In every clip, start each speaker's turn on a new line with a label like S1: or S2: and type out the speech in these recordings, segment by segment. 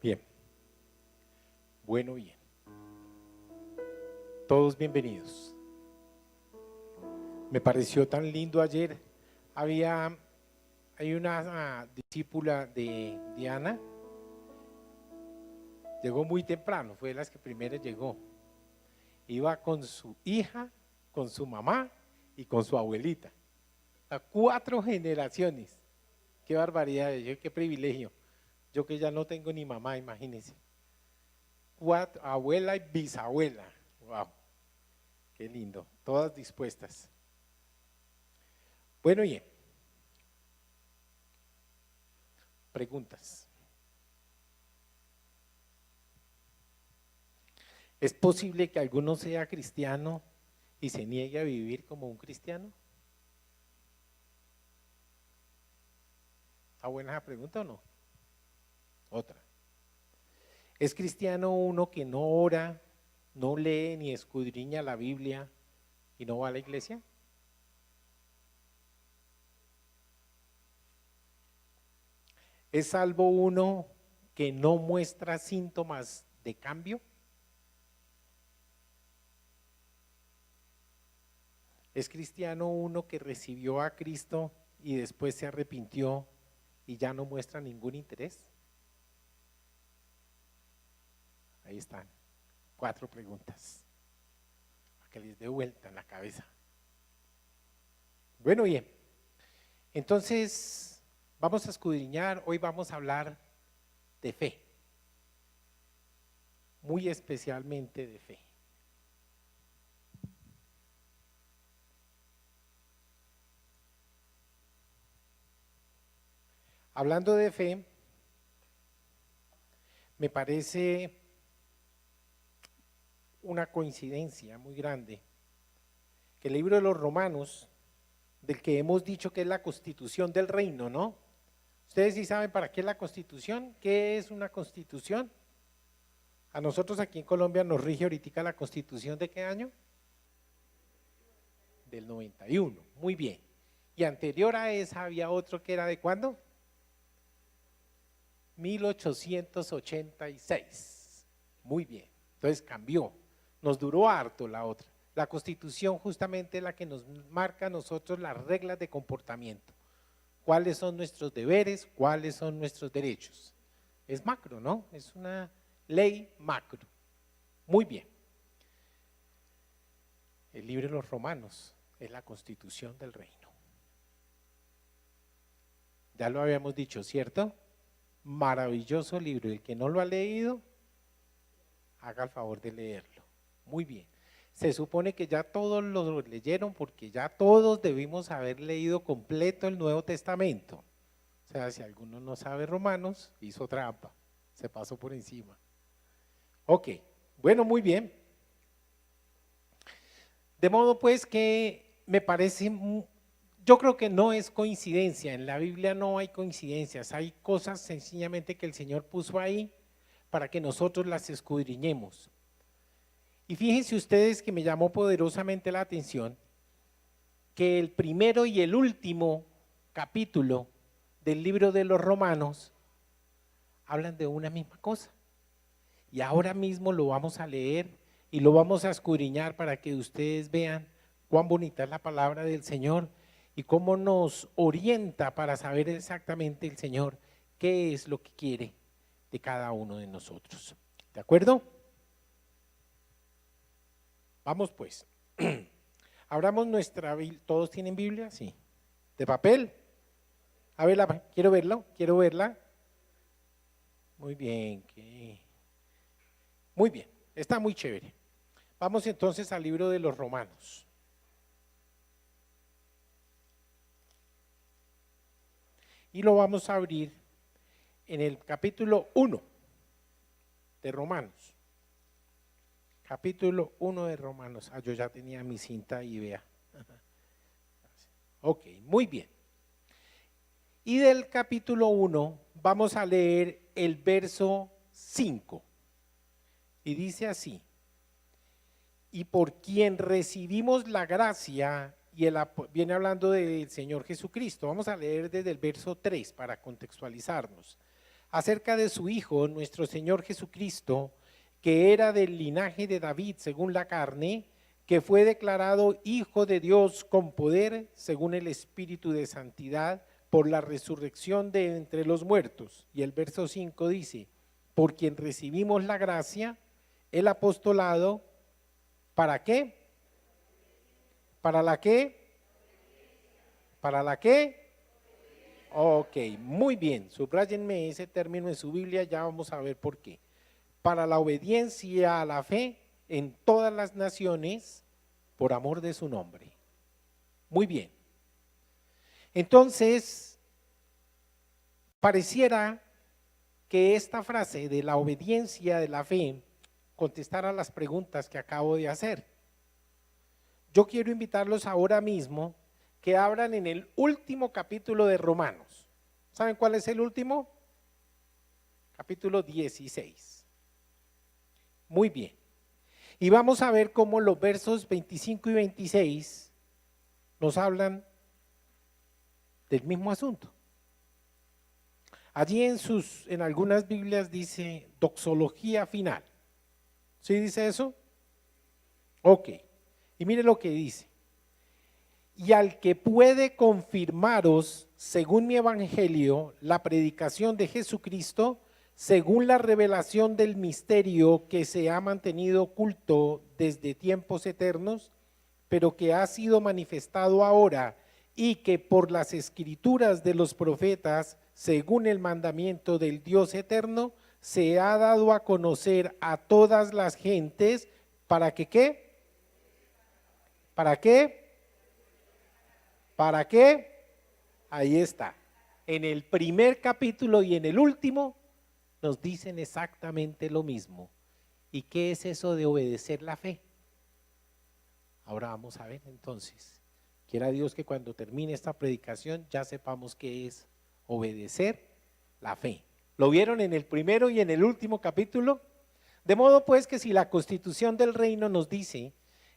S1: Bien, bueno, bien. Todos bienvenidos. Me pareció tan lindo ayer. Hay una discípula de Diana. Llegó muy temprano, fue de las que primero llegó. Iba con su hija, con su mamá y con su abuelita. A 4 generaciones. Qué barbaridad, qué privilegio. Yo que ya no tengo ni mamá, imagínense. 4, abuela y bisabuela. Wow, qué lindo. Todas dispuestas. Bueno, bien. Preguntas. ¿Es posible que alguno sea cristiano y se niegue a vivir como un cristiano? ¿Está buena esa pregunta o no? Otra. ¿Es cristiano uno que no ora, no lee ni escudriña la Biblia y no va a la iglesia? ¿Es salvo uno que no muestra síntomas de cambio? ¿Es cristiano uno que recibió a Cristo y después se arrepintió y ya no muestra ningún interés? Ahí están, 4 preguntas, para que les dé vuelta en la cabeza. Bueno, bien, entonces vamos a escudriñar, hoy vamos a hablar de fe, muy especialmente de fe. Hablando de fe, me parece una coincidencia muy grande que el libro de los Romanos, del que hemos dicho que es la constitución del reino, ¿no? ¿Ustedes sí saben para qué es la constitución? ¿Qué es una constitución? A nosotros aquí en Colombia nos rige ahorita la constitución ¿de qué año? Del 91, muy bien. Y anterior a esa había otro que era ¿de cuándo? 1886, muy bien, entonces cambió, nos duró harto la otra. La Constitución justamente es la que nos marca a nosotros las reglas de comportamiento, cuáles son nuestros deberes, cuáles son nuestros derechos. Es macro, ¿no? Es una ley macro. Muy bien. El libro de los Romanos es la Constitución del reino. Ya lo habíamos dicho, ¿cierto? Maravilloso libro, el que no lo ha leído, haga el favor de leerlo. Muy bien, se supone que ya todos lo leyeron porque ya todos debimos haber leído completo el Nuevo Testamento. O sea, si alguno no sabe Romanos, hizo trampa, se pasó por encima. Ok, bueno, muy bien. De modo pues que me parece, yo creo que no es coincidencia, en la Biblia no hay coincidencias, hay cosas sencillamente que el Señor puso ahí para que nosotros las escudriñemos. Y fíjense ustedes que me llamó poderosamente la atención que el primero y el último capítulo del libro de los Romanos hablan de una misma cosa. Y ahora mismo lo vamos a leer y lo vamos a escudriñar para que ustedes vean cuán bonita es la palabra del Señor y cómo nos orienta para saber exactamente el Señor qué es lo que quiere de cada uno de nosotros. ¿De acuerdo? Vamos pues. Abramos nuestra Biblia. ¿Todos tienen Biblia? Sí. ¿De papel? A verla, quiero verlo, quiero verla. Muy bien, muy bien, está muy chévere. Vamos entonces al libro de los Romanos. Y lo vamos a abrir en el capítulo 1 de Romanos. Capítulo 1 de Romanos. Yo ya tenía mi cinta y vea. Ok, muy bien. Y del capítulo 1 vamos a leer el verso 5. Y dice así: y por quien recibimos la gracia y viene hablando del Señor Jesucristo. Vamos a leer desde el verso 3 para contextualizarnos. acerca de su Hijo, nuestro Señor Jesucristo, que era del linaje de David según la carne, que fue declarado Hijo de Dios con poder según el Espíritu de santidad por la resurrección de entre los muertos. Y el verso 5 dice, por quien recibimos la gracia, el apostolado, ¿para qué? ¿Para la qué? ¿Para la qué? Ok, muy bien, subrayenme ese término en su Biblia, ya vamos a ver por qué. Para la obediencia a la fe en todas las naciones, por amor de su nombre. Muy bien. Entonces, pareciera que esta frase de la obediencia de la fe contestara las preguntas que acabo de hacer. Yo quiero invitarlos ahora mismo que abran en el último capítulo de Romanos. ¿Saben cuál es el último? Capítulo 16. Muy bien. Y vamos a ver cómo los versos 25 y 26 nos hablan del mismo asunto. Allí en algunas Biblias dice doxología final. ¿Sí dice eso? Ok. Y mire lo que dice. Y al que puede confirmaros, según mi evangelio, la predicación de Jesucristo, según la revelación del misterio que se ha mantenido oculto desde tiempos eternos, pero que ha sido manifestado ahora y que por las escrituras de los profetas, según el mandamiento del Dios eterno, se ha dado a conocer a todas las gentes, ¿para que qué? ¿Para qué? ¿Para qué? Ahí está. En el primer capítulo y en el último nos dicen exactamente lo mismo. ¿Y qué es eso de obedecer la fe? Ahora vamos a ver entonces. Quiera Dios que cuando termine esta predicación ya sepamos qué es obedecer la fe. ¿Lo vieron en el primero y en el último capítulo? De modo pues que si la Constitución del Reino nos dice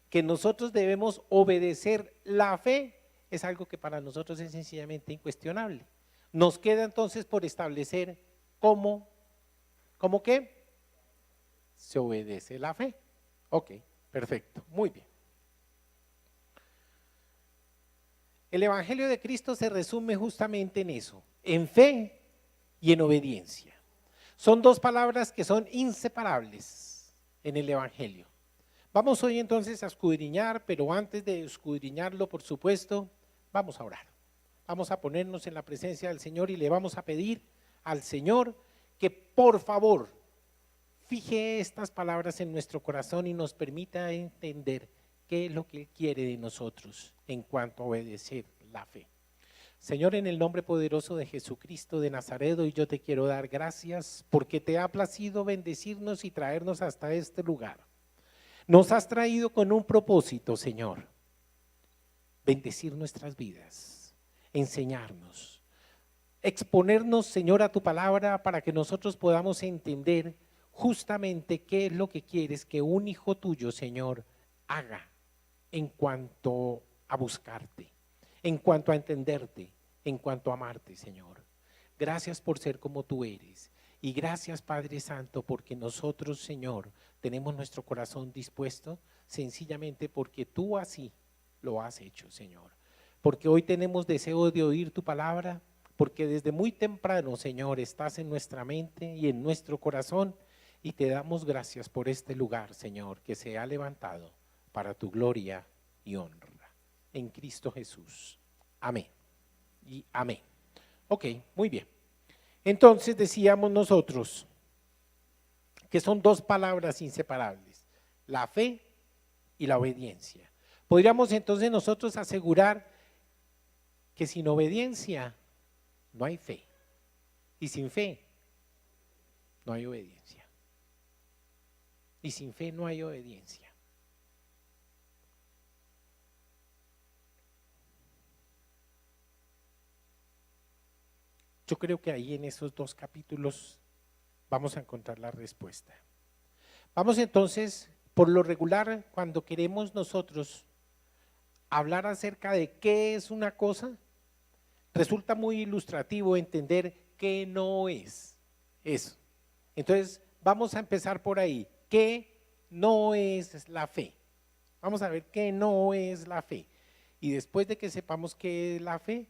S1: que nosotros debemos obedecer la fe, es algo que para nosotros es sencillamente incuestionable. Nos queda entonces por establecer cómo qué se obedece la fe. Ok, perfecto, muy bien. El Evangelio de Cristo se resume justamente en eso, en fe y en obediencia. Son dos palabras que son inseparables en el Evangelio. Vamos hoy entonces a escudriñar, pero antes de escudriñarlo, por supuesto, vamos a orar. Vamos a ponernos en la presencia del Señor y le vamos a pedir al Señor que por favor fije estas palabras en nuestro corazón y nos permita entender qué es lo que Él quiere de nosotros en cuanto a obedecer la fe. Señor, en el nombre poderoso de Jesucristo de Nazaret, hoy yo te quiero dar gracias porque te ha placido bendecirnos y traernos hasta este lugar. Nos has traído con un propósito, Señor, bendecir nuestras vidas, enseñarnos, exponernos, Señor, a tu palabra para que nosotros podamos entender justamente qué es lo que quieres que un hijo tuyo, Señor, haga en cuanto a buscarte, en cuanto a entenderte, en cuanto a amarte, Señor. Gracias por ser como tú eres. Y gracias, Padre Santo, porque nosotros, Señor, tenemos nuestro corazón dispuesto sencillamente porque tú así lo has hecho, Señor. Porque hoy tenemos deseo de oír tu palabra, porque desde muy temprano, Señor, estás en nuestra mente y en nuestro corazón y te damos gracias por este lugar, Señor, que se ha levantado para tu gloria y honra. En Cristo Jesús. Amén. Y amén. Ok, muy bien. Entonces decíamos nosotros que son dos palabras inseparables, la fe y la obediencia. Podríamos entonces nosotros asegurar que sin obediencia no hay fe y sin fe no hay obediencia. Y sin fe no hay obediencia. Yo creo que ahí en esos dos capítulos vamos a encontrar la respuesta. Vamos entonces, por lo regular, cuando queremos nosotros hablar acerca de qué es una cosa, resulta muy ilustrativo entender qué no es. Eso. Entonces, vamos a empezar por ahí. ¿Qué no es la fe? Vamos a ver qué no es la fe. Y después de que sepamos qué es la fe,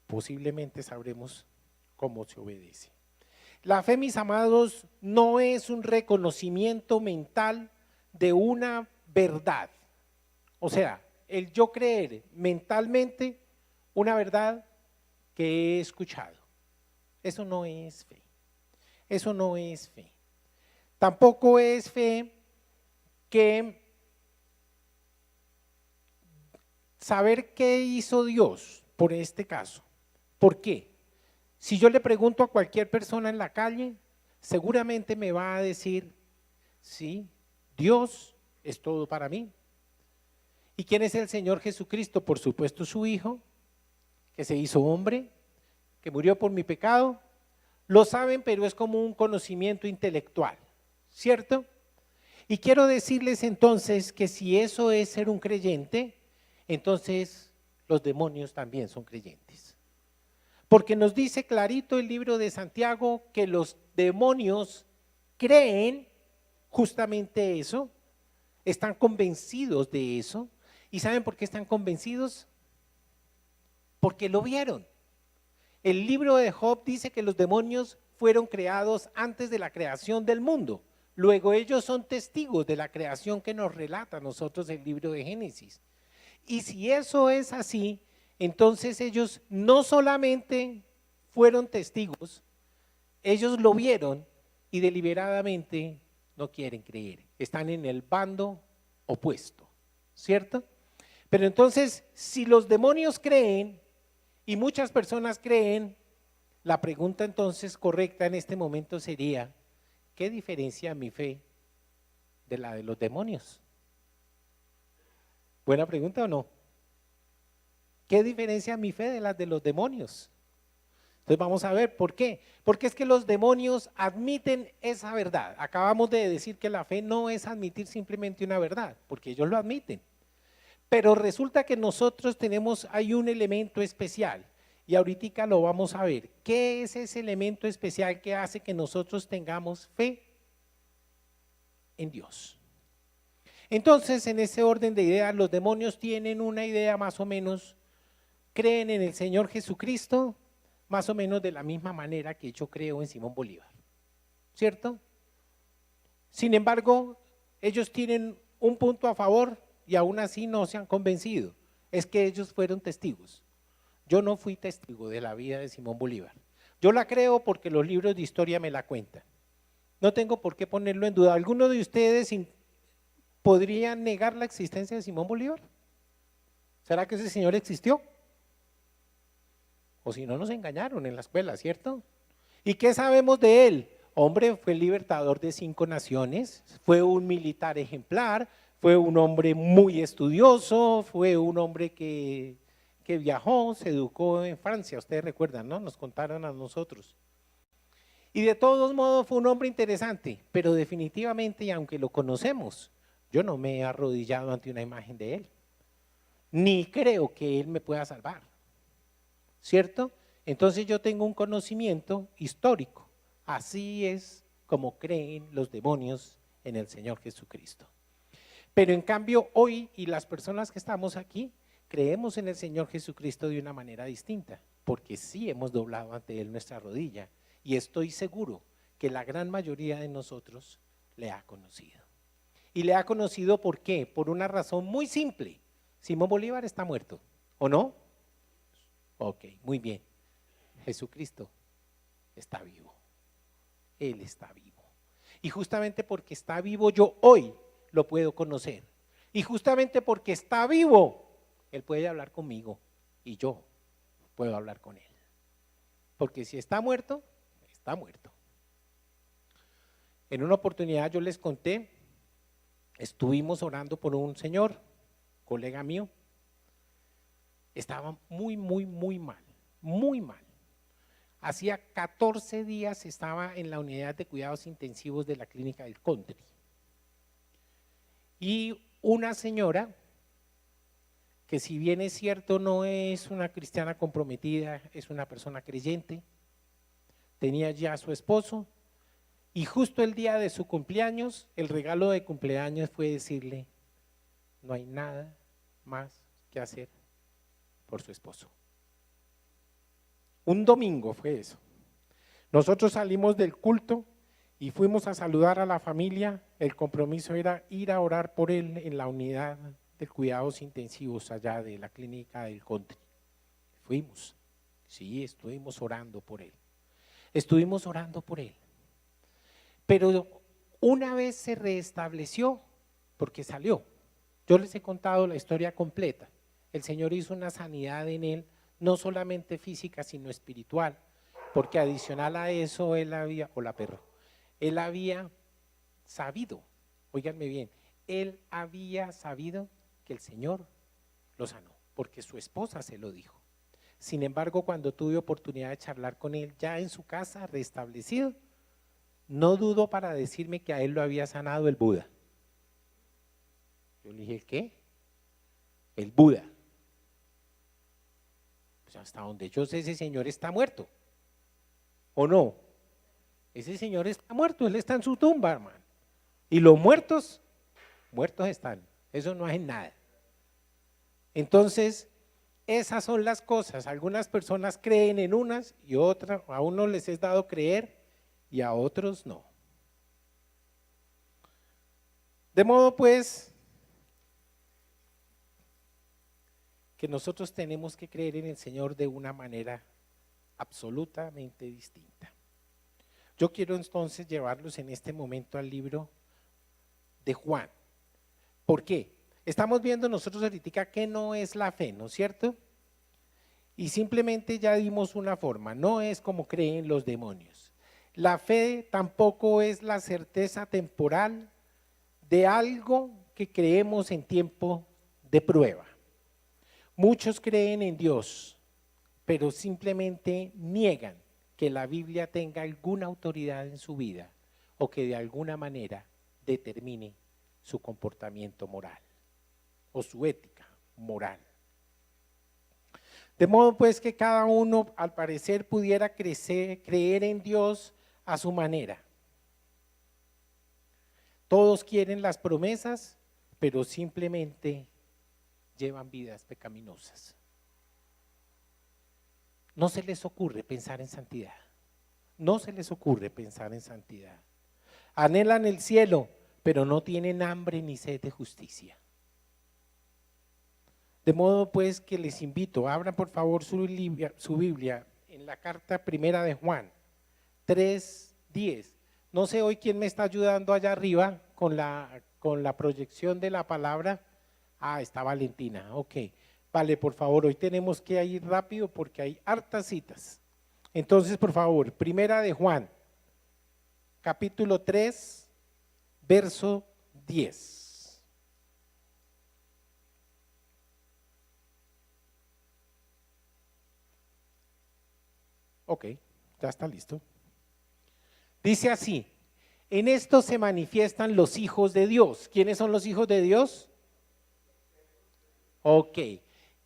S1: posiblemente sabremos cómo se obedece. La fe, mis amados, no es un reconocimiento mental de una verdad. O sea, el yo creer mentalmente una verdad que he escuchado. Eso no es fe. Eso no es fe. Tampoco es fe que saber qué hizo Dios por este caso. ¿Por qué? Si yo le pregunto a cualquier persona en la calle, seguramente me va a decir, sí, Dios es todo para mí. ¿Y quién es el Señor Jesucristo? Por supuesto su Hijo, que se hizo hombre, que murió por mi pecado. Lo saben, pero es como un conocimiento intelectual, ¿cierto? Y quiero decirles entonces que si eso es ser un creyente, entonces los demonios también son creyentes. Porque nos dice clarito el libro de Santiago que los demonios creen justamente eso, están convencidos de eso. ¿Y saben por qué están convencidos? Porque lo vieron. El libro de Job dice que los demonios fueron creados antes de la creación del mundo. Luego ellos son testigos de la creación que nos relata a nosotros el libro de Génesis. Y si eso es así, entonces ellos no solamente fueron testigos, ellos lo vieron y deliberadamente no quieren creer. Están en el bando opuesto, ¿cierto? Pero entonces, si los demonios creen y muchas personas creen, la pregunta entonces correcta en este momento sería, ¿qué diferencia mi fe de la de los demonios? ¿Buena pregunta o no? ¿Qué diferencia mi fe de las de los demonios? Entonces vamos a ver por qué. Porque es que los demonios admiten esa verdad. Acabamos de decir que la fe no es admitir simplemente una verdad, porque ellos lo admiten. Pero resulta que nosotros hay un elemento especial y ahorita lo vamos a ver. ¿Qué es ese elemento especial que hace que nosotros tengamos fe en Dios? Entonces, en ese orden de ideas, los demonios tienen una idea más o menos, creen en el Señor Jesucristo, más o menos de la misma manera que yo creo en Simón Bolívar, ¿cierto? Sin embargo, ellos tienen un punto a favor y aún así no se han convencido, es que ellos fueron testigos. Yo no fui testigo de la vida de Simón Bolívar. Yo la creo porque los libros de historia me la cuentan. No tengo por qué ponerlo en duda. ¿Alguno de ustedes podrían negar la existencia de Simón Bolívar? ¿Será que ese señor existió? O si no, nos engañaron en la escuela, ¿cierto? ¿Y qué sabemos de él? Hombre, fue el libertador de 5 naciones, fue un militar ejemplar, fue un hombre muy estudioso, fue un hombre que viajó, se educó en Francia, ustedes recuerdan, ¿no? Nos contaron a nosotros. Y de todos modos fue un hombre interesante, pero definitivamente, y aunque lo conocemos, yo no me he arrodillado ante una imagen de él, ni creo que él me pueda salvar, ¿cierto? Entonces yo tengo un conocimiento histórico, así es como creen los demonios en el Señor Jesucristo. Pero en cambio hoy, y las personas que estamos aquí, creemos en el Señor Jesucristo de una manera distinta, porque sí hemos doblado ante Él nuestra rodilla, y estoy seguro que la gran mayoría de nosotros le ha conocido. Y le ha conocido ¿por qué? Por una razón muy simple. Simón Bolívar está muerto, ¿o no? Ok, muy bien. Jesucristo está vivo. Él está vivo. Y justamente porque está vivo yo hoy lo puedo conocer. Y justamente porque está vivo, Él puede hablar conmigo y yo puedo hablar con Él. Porque si está muerto, está muerto. En una oportunidad yo les conté, estuvimos orando por un señor, colega mío, estaba muy mal, muy mal. Hacía 14 días estaba en la unidad de cuidados intensivos de la clínica del Country. Y una señora, que si bien es cierto no es una cristiana comprometida, es una persona creyente, tenía ya a su esposo, Y justo el día de su cumpleaños, el regalo de cumpleaños fue decirle, no hay nada más que hacer por su esposo. Un domingo fue eso. Nosotros salimos del culto y fuimos a saludar a la familia. El compromiso era ir a orar por él en la unidad de cuidados intensivos allá de la clínica del country. Fuimos, sí, estuvimos orando por él. Estuvimos orando por él. Pero una vez se restableció, porque salió. Yo les he contado la historia completa. El Señor hizo una sanidad en él, no solamente física, sino espiritual, porque adicional a eso él había sabido, óiganme bien, él había sabido que el Señor lo sanó, porque su esposa se lo dijo. Sin embargo, cuando tuve oportunidad de charlar con él, ya en su casa, restablecido, no dudó para decirme que a él lo había sanado el Buda. Yo le dije, ¿el qué? El Buda. Pues hasta donde yo sé, ese señor está muerto. ¿O no? Ese señor está muerto, él está en su tumba, hermano. Y los muertos, muertos están. Eso no hacen nada. Entonces, esas son las cosas. Algunas personas creen en unas y otras, a unos les es dado creer y a otros no. De modo pues que nosotros tenemos que creer en el Señor de una manera absolutamente distinta. Yo quiero entonces llevarlos en este momento al libro de Juan. ¿Por qué? Estamos viendo nosotros ahorita que no es la fe, ¿no es cierto? Y simplemente ya dimos una forma, no es como creen los demonios. La fe tampoco es la certeza temporal de algo que creemos en tiempo de prueba. Muchos creen en Dios, pero simplemente niegan que la Biblia tenga alguna autoridad en su vida o que de alguna manera determine su comportamiento moral o su ética moral. De modo pues que cada uno al parecer pudiera creer en Dios a su manera. Todos quieren las promesas, pero simplemente llevan vidas pecaminosas. No se les ocurre pensar en santidad. No se les ocurre pensar en santidad. Anhelan el cielo, pero no tienen hambre ni sed de justicia. De modo pues que les invito, abran por favor su Biblia en la carta primera de Juan 3:10. No sé hoy quién me está ayudando allá arriba con la proyección de la palabra. Está Valentina, ok. Vale, por favor, hoy tenemos que ir rápido porque hay hartas citas. Entonces, por favor, primera de Juan, capítulo 3, verso 10. Ok, ya está listo. Dice así, en esto se manifiestan los hijos de Dios. ¿Quiénes son los hijos de Dios? Ok,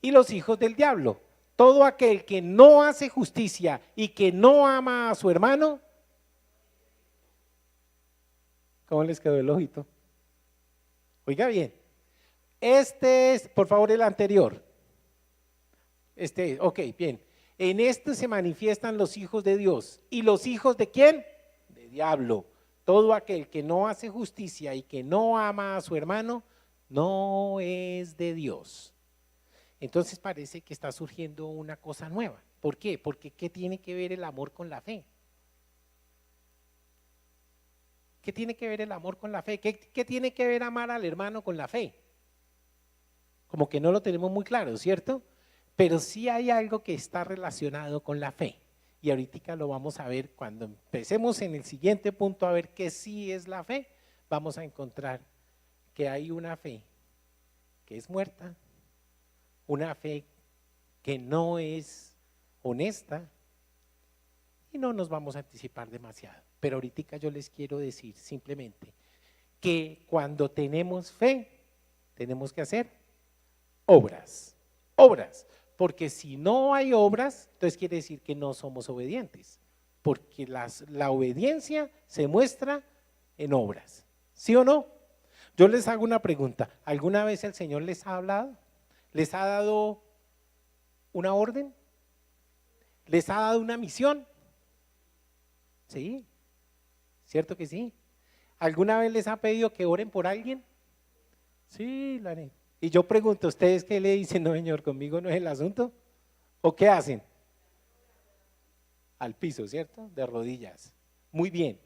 S1: y los hijos del diablo. Todo aquel que no hace justicia y que no ama a su hermano. ¿Cómo les quedó el ojito? Oiga bien, este es, por favor, el anterior. Ok, bien. En esto se manifiestan los hijos de Dios. ¿Y los hijos de quién? De diablo. Todo aquel que no hace justicia y que no ama a su hermano, no es de Dios. Entonces parece que está surgiendo una cosa nueva. ¿Por qué? Porque ¿qué tiene que ver el amor con la fe? ¿Qué tiene que ver el amor con la fe? ¿Qué tiene que ver amar al hermano con la fe? Como que no lo tenemos muy claro, ¿cierto? Pero sí hay algo que está relacionado con la fe. Y ahorita lo vamos a ver cuando empecemos en el siguiente punto a ver qué sí es la fe. Vamos a encontrar que hay una fe que es muerta, una fe que no es honesta y no nos vamos a anticipar demasiado. Pero ahorita yo les quiero decir simplemente que cuando tenemos fe, tenemos que hacer obras, obras. Porque si no hay obras, entonces quiere decir que no somos obedientes. porque la obediencia se muestra en obras, ¿sí o no? Yo les hago una pregunta, ¿alguna vez el Señor les ha hablado? ¿Les ha dado una orden? ¿Les ha dado una misión? Sí, ¿cierto que sí? ¿Alguna vez les ha pedido que oren por alguien? Sí, lo haré. Y yo pregunto, ¿ustedes qué le dicen? No, Señor, conmigo no es el asunto. ¿O qué hacen? Al piso, ¿cierto? De rodillas. Muy bien.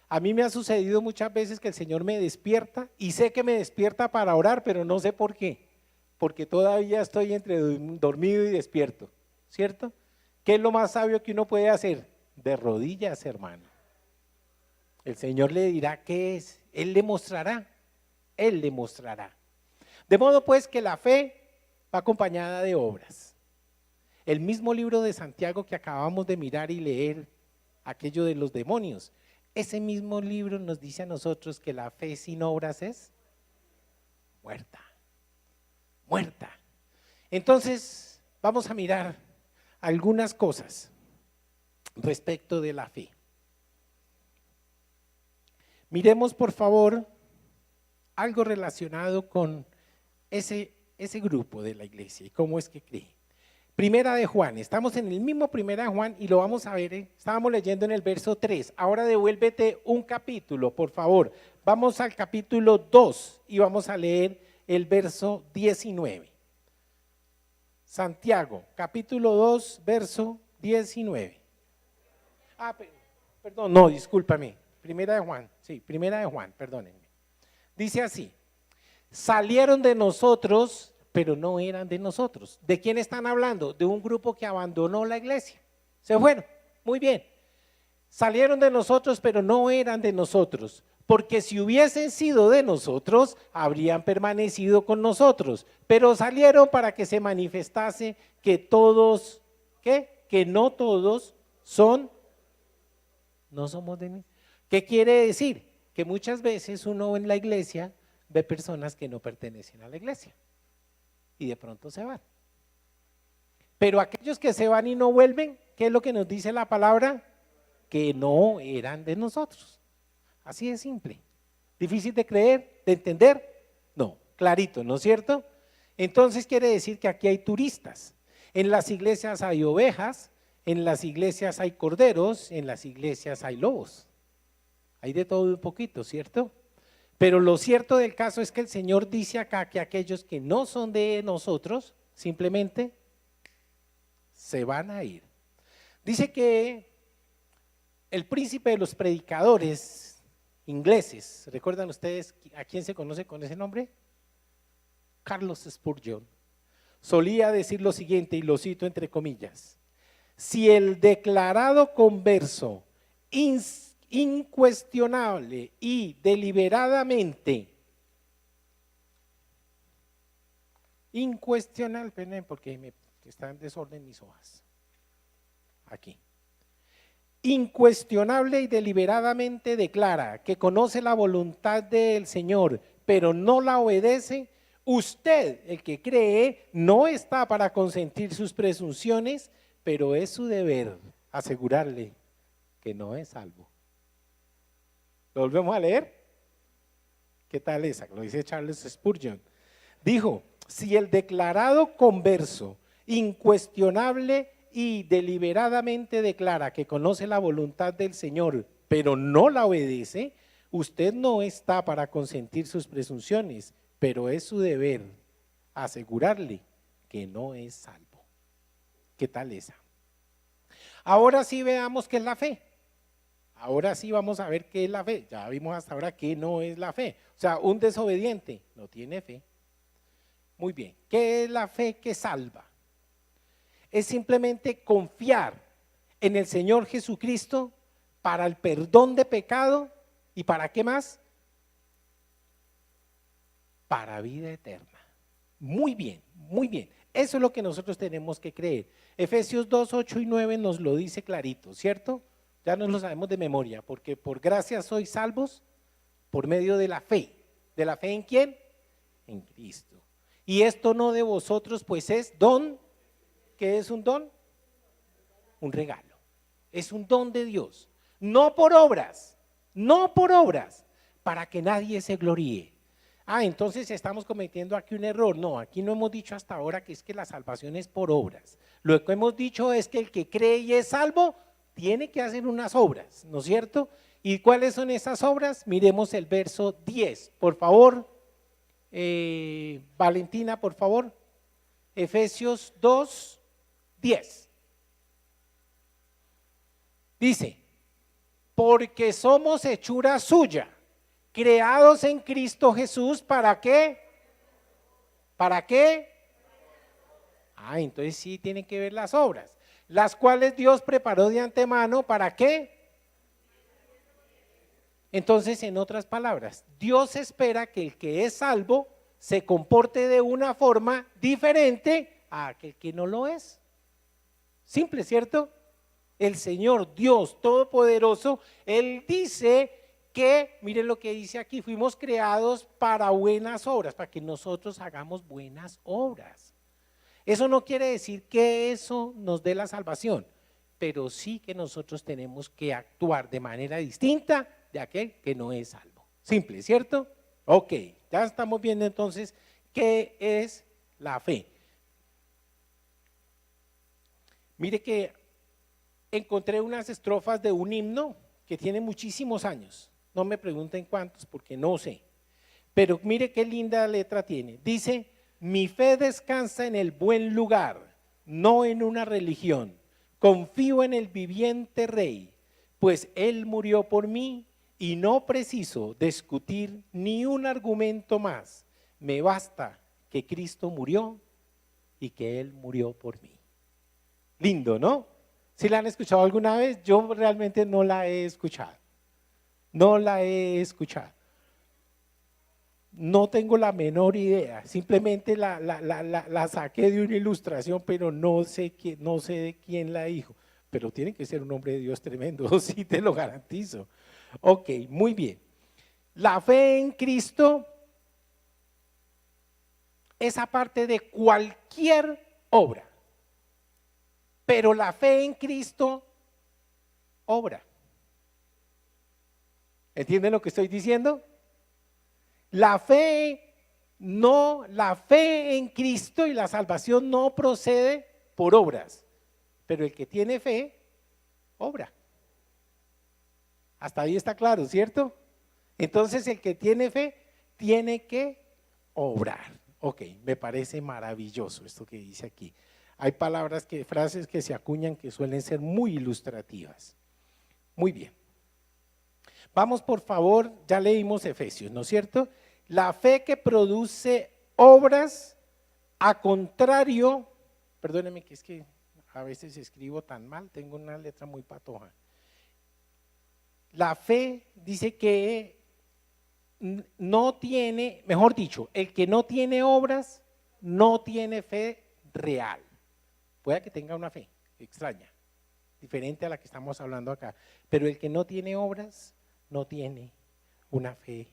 S1: A mí me ha sucedido muchas veces que el Señor me despierta y sé que me despierta para orar, pero no sé por qué. Porque todavía estoy entre dormido y despierto, ¿cierto? ¿Qué es lo más sabio que uno puede hacer? De rodillas, hermano. El Señor le dirá qué es, Él le mostrará, Él le mostrará. De modo pues que la fe va acompañada de obras. El mismo libro de Santiago que acabamos de mirar y leer, aquello de los demonios, ese mismo libro nos dice a nosotros que la fe sin obras es muerta, muerta. Entonces vamos a mirar algunas cosas respecto de la fe. Miremos por favor algo relacionado con ese grupo de la iglesia y cómo es que cree. Primera de Juan, estamos en el mismo Primera de Juan y lo vamos a ver, estábamos leyendo en el verso 3, ahora devuélvete un capítulo, por favor. Vamos al capítulo 2 y vamos a leer el verso 19. Santiago, capítulo 2, verso 19. Perdón, no, discúlpame. Primera de Juan, sí, Primera de Juan, perdónenme. Dice así, salieron de nosotros, pero no eran de nosotros. ¿De quién están hablando? De un grupo que abandonó la iglesia. Se fueron, muy bien. Salieron de nosotros, pero no eran de nosotros. Porque si hubiesen sido de nosotros, habrían permanecido con nosotros. Pero salieron para que se manifestase que todos, ¿qué? Que no todos no somos de mí. ¿Qué quiere decir? Que muchas veces uno en la iglesia ve personas que no pertenecen a la iglesia y de pronto se van. Pero aquellos que se van y no vuelven, ¿qué es lo que nos dice la palabra? Que no eran de nosotros. Así de simple. ¿Difícil de creer, de entender? No, clarito, ¿no es cierto? Entonces quiere decir que aquí hay turistas. En las iglesias hay ovejas, en las iglesias hay corderos, en las iglesias hay lobos. Hay de todo un poquito, ¿cierto? Pero lo cierto del caso es que el Señor dice acá que aquellos que no son de nosotros, simplemente se van a ir. Dice que el príncipe de los predicadores ingleses, ¿recuerdan ustedes a quién se conoce con ese nombre? Carlos Spurgeon. Solía decir lo siguiente, y lo cito entre comillas: si el declarado converso incuestionable y deliberadamente, incuestionable, porque están en desorden mis hojas, aquí, incuestionable y deliberadamente declara que conoce la voluntad del Señor, pero no la obedece, usted, el que cree, no está para consentir sus presunciones, pero es su deber asegurarle que no es salvo. ¿Lo volvemos a leer? ¿Qué tal esa? Lo dice Charles Spurgeon. Dijo, si el declarado converso, incuestionable y deliberadamente declara que conoce la voluntad del Señor, pero no la obedece, usted no está para consentir sus presunciones, pero es su deber asegurarle que no es salvo. ¿Qué tal esa? Ahora sí veamos qué es la fe. Ahora sí vamos a ver qué es la fe. Ya vimos hasta ahora qué no es la fe. O sea, un desobediente no tiene fe. Muy bien, ¿qué es la fe que salva? Es simplemente confiar en el Señor Jesucristo para el perdón de pecado y ¿para qué más? Para vida eterna. Muy bien, muy bien. Eso es lo que nosotros tenemos que creer. Efesios 2, 8 y 9 nos lo dice clarito, ¿cierto? Ya nos lo sabemos de memoria, porque por gracia sois salvos por medio de la fe. ¿De la fe en quién? En Cristo. Y esto no de vosotros, pues es don. ¿Qué es un don? Un regalo. es un don de Dios, no por obras, no por obras, para que nadie se gloríe. Entonces estamos cometiendo aquí un error. No, aquí no hemos dicho hasta ahora que es que la salvación es por obras. Lo que hemos dicho es que el que cree y es salvo tiene que hacer unas obras, ¿no es cierto? ¿Y cuáles son esas obras? Miremos el verso 10, por favor. Valentina, por favor. Efesios 2, 10. Dice, porque somos hechura suya, creados en Cristo Jesús, ¿para qué? ¿Para qué? Entonces sí tienen que ver las obras, las cuales Dios preparó de antemano, ¿para qué? Entonces, en otras palabras, Dios espera que el que es salvo se comporte de una forma diferente a aquel que no lo es. Simple, ¿cierto? El Señor Dios Todopoderoso, Él dice que, miren lo que dice aquí, fuimos creados para buenas obras, para que nosotros hagamos buenas obras. Eso no quiere decir que eso nos dé la salvación, pero sí que nosotros tenemos que actuar de manera distinta de aquel que no es salvo. Simple, ¿cierto? Ok, ya estamos viendo entonces qué es la fe. Mire que encontré unas estrofas de un himno que tiene muchísimos años. No me pregunten cuántos porque no sé. Pero mire qué linda letra tiene. Dice, mi fe descansa en el buen lugar, no en una religión. Confío en el viviente Rey, pues Él murió por mí y no preciso discutir ni un argumento más. Me basta que Cristo murió y que Él murió por mí. Lindo, ¿no? ¿Sí la han escuchado alguna vez? Yo realmente no la he escuchado. No la he escuchado. No tengo la menor idea. Simplemente la saqué de una ilustración, pero no sé de quién la dijo. Pero tiene que ser un hombre de Dios tremendo, sí te lo garantizo. Ok, muy bien. La fe en Cristo es aparte de cualquier obra. Pero la fe en Cristo obra. ¿Entienden lo que estoy diciendo? La fe en Cristo y la salvación no procede por obras, pero el que tiene fe, obra. Hasta ahí está claro, ¿cierto? Entonces el que tiene fe tiene que obrar. Ok, me parece maravilloso esto que dice aquí. Hay frases que se acuñan que suelen ser muy ilustrativas. Muy bien. Vamos por favor, ya leímos Efesios, ¿no es cierto? La fe que produce obras, a contrario, perdónenme que es que a veces escribo tan mal, tengo una letra muy patoja. La fe dice que no tiene, mejor dicho, el que no tiene obras no tiene fe real. Puede que tenga una fe extraña, diferente a la que estamos hablando acá, pero el que no tiene obras no tiene una fe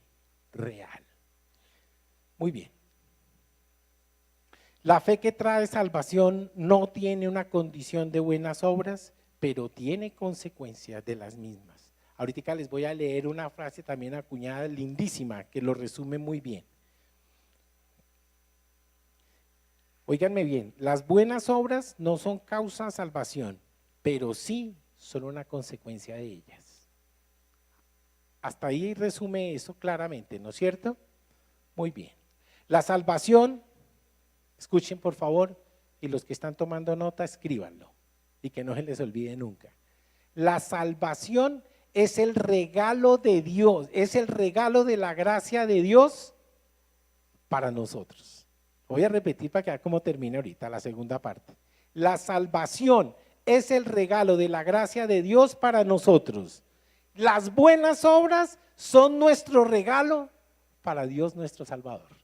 S1: real. Muy bien. La fe que trae salvación no tiene una condición de buenas obras, pero tiene consecuencias de las mismas. Ahorita les voy a leer una frase también acuñada lindísima que lo resume muy bien. Óiganme bien, las buenas obras no son causa de salvación, pero sí son una consecuencia de ellas. Hasta ahí resume eso claramente, ¿no es cierto? Muy bien. La salvación, escuchen por favor, y los que están tomando nota, escríbanlo y que no se les olvide nunca. La salvación es el regalo de Dios, es el regalo de la gracia de Dios para nosotros. Voy a repetir para que vea cómo termine ahorita la segunda parte. La salvación es el regalo de la gracia de Dios para nosotros. Las buenas obras son nuestro regalo para Dios nuestro Salvador.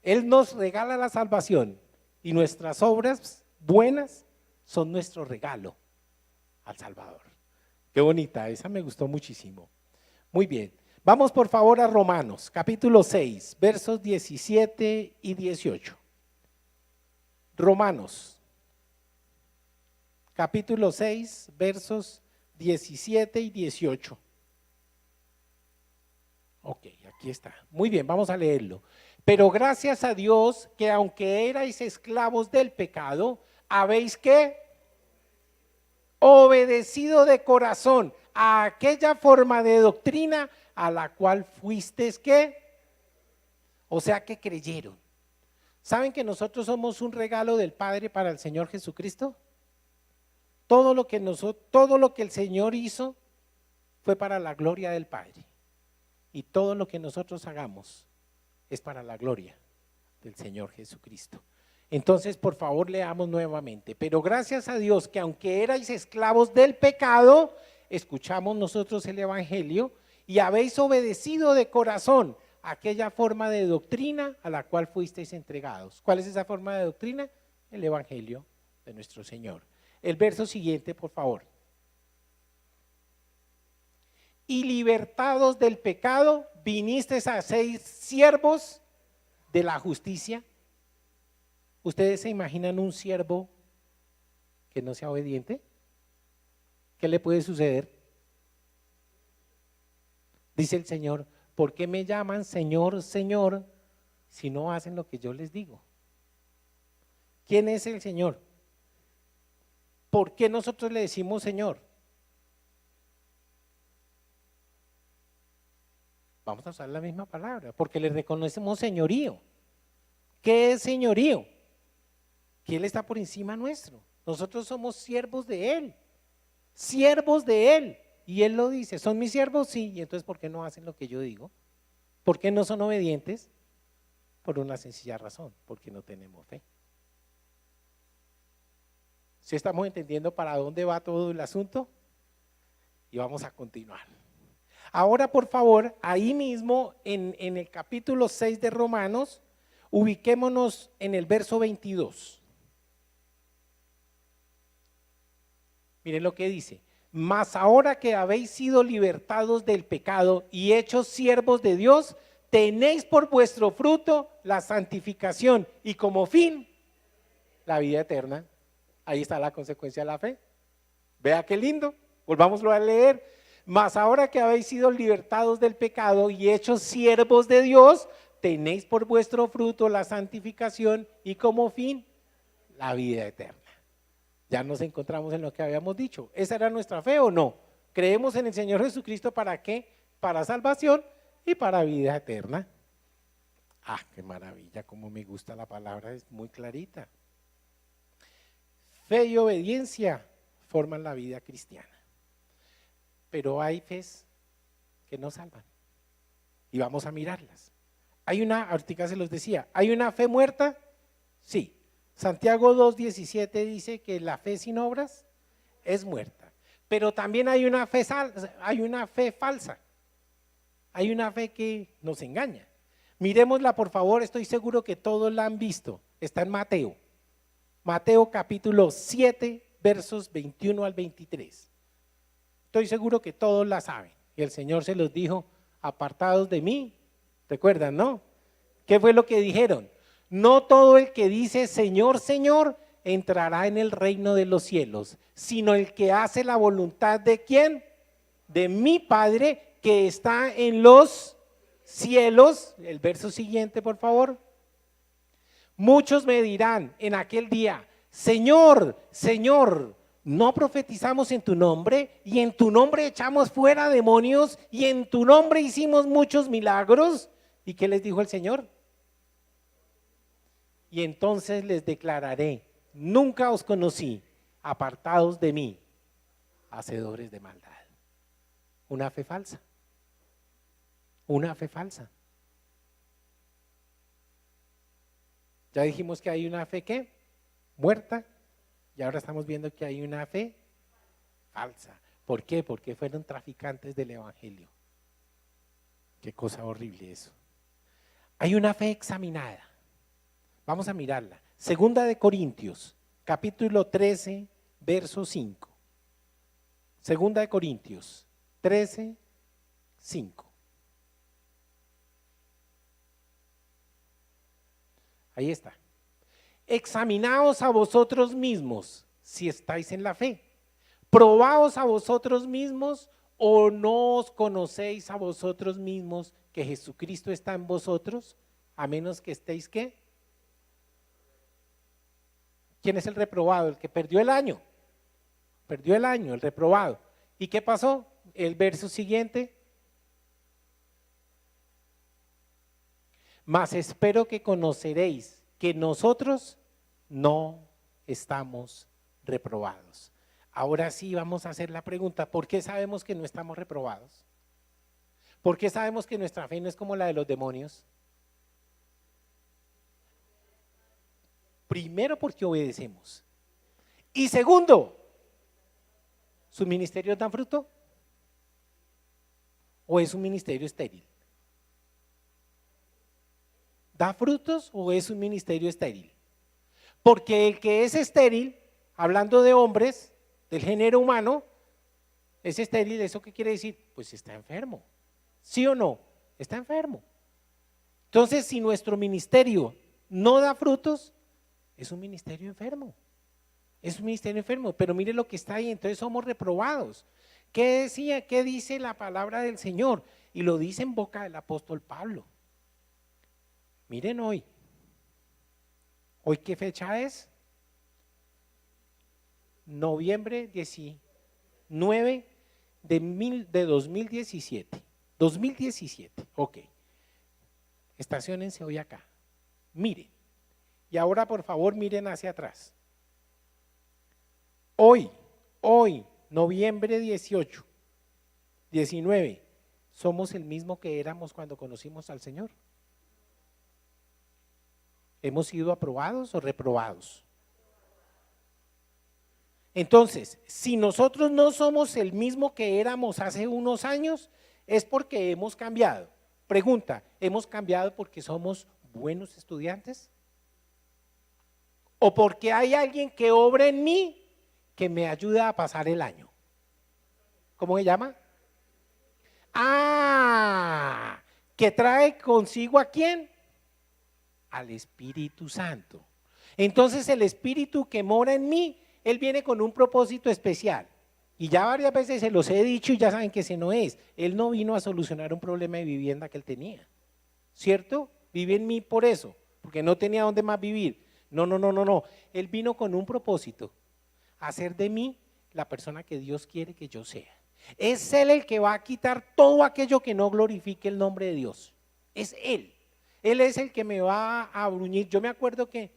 S1: Él nos regala la salvación y nuestras obras buenas son nuestro regalo al Salvador. Qué bonita, esa me gustó muchísimo. Muy bien, vamos por favor a Romanos, capítulo 6, versos 17 y 18. Romanos, capítulo 6, versos 17 y 18. Ok, aquí está. Muy bien, vamos a leerlo. Pero gracias a Dios que aunque erais esclavos del pecado, habéis que obedecido de corazón a aquella forma de doctrina a la cual fuisteis que, o sea que creyeron. ¿Saben que nosotros somos un regalo del Padre para el Señor Jesucristo? Todo lo que el Señor hizo fue para la gloria del Padre. Y todo lo que nosotros hagamos es para la gloria del Señor Jesucristo. Entonces, por favor, leamos nuevamente. Pero gracias a Dios que aunque erais esclavos del pecado, escuchamos nosotros el Evangelio y habéis obedecido de corazón aquella forma de doctrina a la cual fuisteis entregados. ¿Cuál es esa forma de doctrina? El Evangelio de nuestro Señor. El verso siguiente, por favor. Y libertados del pecado, vinisteis a ser siervos de la justicia. ¿Ustedes se imaginan un siervo que no sea obediente? ¿Qué le puede suceder? Dice el Señor, ¿por qué me llaman Señor, Señor, si no hacen lo que yo les digo? ¿Quién es el Señor? ¿Por qué nosotros le decimos Señor? Vamos a usar la misma palabra, porque le reconocemos señorío. ¿Qué es señorío? Que Él está por encima nuestro. Nosotros somos siervos de Él, siervos de Él. Y Él lo dice, ¿son mis siervos? Sí. ¿Y entonces por qué no hacen lo que yo digo? ¿Por qué no son obedientes? Por una sencilla razón, porque no tenemos fe. ¿Sí estamos entendiendo para dónde va todo el asunto? Y vamos a continuar. Ahora, por favor, ahí mismo en el capítulo 6 de Romanos, ubiquémonos en el verso 22. Miren lo que dice. Mas ahora que habéis sido libertados del pecado y hechos siervos de Dios, tenéis por vuestro fruto la santificación y como fin la vida eterna. Ahí está la consecuencia de la fe. Vea qué lindo. Volvámoslo a leer. Mas ahora que habéis sido libertados del pecado y hechos siervos de Dios, tenéis por vuestro fruto la santificación y como fin la vida eterna. Ya nos encontramos en lo que habíamos dicho. ¿Esa era nuestra fe o no? Creemos en el Señor Jesucristo, ¿para qué? Para salvación y para vida eterna. Ah, qué maravilla, cómo me gusta la palabra, es muy clarita. Fe y obediencia forman la vida cristiana. Pero hay fes que no salvan. Y vamos a mirarlas. Ahorita se los decía, ¿hay una fe muerta? Sí. Santiago 2:17 dice que la fe sin obras es muerta. Pero también hay una fe falsa. Hay una fe que nos engaña. Miremosla, por favor, estoy seguro que todos la han visto. Está en Mateo. Mateo capítulo 7, versos 21 al 23. Estoy seguro que todos la saben. Y el Señor se los dijo, apartados de mí. ¿Recuerdan, no? ¿Qué fue lo que dijeron? No todo el que dice Señor, Señor, entrará en el reino de los cielos, sino el que hace la voluntad de ¿quién? De mi Padre que está en los cielos. El verso siguiente, por favor. Muchos me dirán en aquel día, Señor, Señor, ¿no profetizamos en tu nombre? Y en tu nombre echamos fuera demonios y en tu nombre hicimos muchos milagros. ¿Y qué les dijo el Señor? Y entonces les declararé, nunca os conocí, apartados de mí, hacedores de maldad. Una fe falsa. Una fe falsa. Ya dijimos que hay una fe ¿qué? Muerta. Y ahora estamos viendo que hay una fe falsa. ¿Por qué? Porque fueron traficantes del evangelio. Qué cosa horrible eso. Hay una fe examinada. Vamos a mirarla. Segunda de Corintios, capítulo 13, verso 5. Segunda de Corintios, 13, 5. Ahí está. Examinaos a vosotros mismos si estáis en la fe. Probaos a vosotros mismos, o no os conocéis a vosotros mismos que Jesucristo está en vosotros, a menos que estéis ¿qué? ¿Quién es el reprobado? El que perdió el año. Perdió el año, el reprobado. ¿Y qué pasó? El verso siguiente. Mas espero que conoceréis que nosotros no estamos reprobados. Ahora sí vamos a hacer la pregunta, ¿por qué sabemos que no estamos reprobados? ¿Por qué sabemos que nuestra fe no es como la de los demonios? Primero, porque obedecemos. Y segundo, ¿sus ministerios dan fruto? ¿O es un ministerio estéril? ¿Da frutos o es un ministerio estéril? Porque el que es estéril, hablando de hombres, del género humano, es estéril. ¿Eso qué quiere decir? Pues está enfermo. ¿Sí o no? Está enfermo. Entonces, si nuestro ministerio no da frutos, es un ministerio enfermo. Es un ministerio enfermo, pero mire lo que está ahí, entonces somos reprobados. ¿Qué decía? ¿Qué dice la palabra del Señor? Y lo dice en boca del apóstol Pablo. Miren hoy. ¿Hoy qué fecha es? Noviembre 19 de 2017. 2017, ok. Estaciónense hoy acá. Miren. Y ahora por favor miren hacia atrás. Hoy, noviembre 18, 19, ¿somos el mismo que éramos cuando conocimos al Señor? ¿Hemos sido aprobados o reprobados? Entonces, si nosotros no somos el mismo que éramos hace unos años, es porque hemos cambiado. Pregunta, ¿hemos cambiado porque somos buenos estudiantes? ¿O porque hay alguien que obra en mí que me ayuda a pasar el año? ¿Cómo se llama? Ah, ¿que trae consigo a quién? Al Espíritu Santo. Entonces el Espíritu que mora en mí, Él viene con un propósito especial. Y ya varias veces se los he dicho y ya saben que ese no es. Él no vino a solucionar un problema de vivienda que él tenía. ¿Cierto? Vive en mí por eso, porque no tenía dónde más vivir. No. Él vino con un propósito, hacer de mí la persona que Dios quiere que yo sea. Es Él el que va a quitar todo aquello que no glorifique el nombre de Dios. Es Él. Él es el que me va a bruñir. Yo me acuerdo que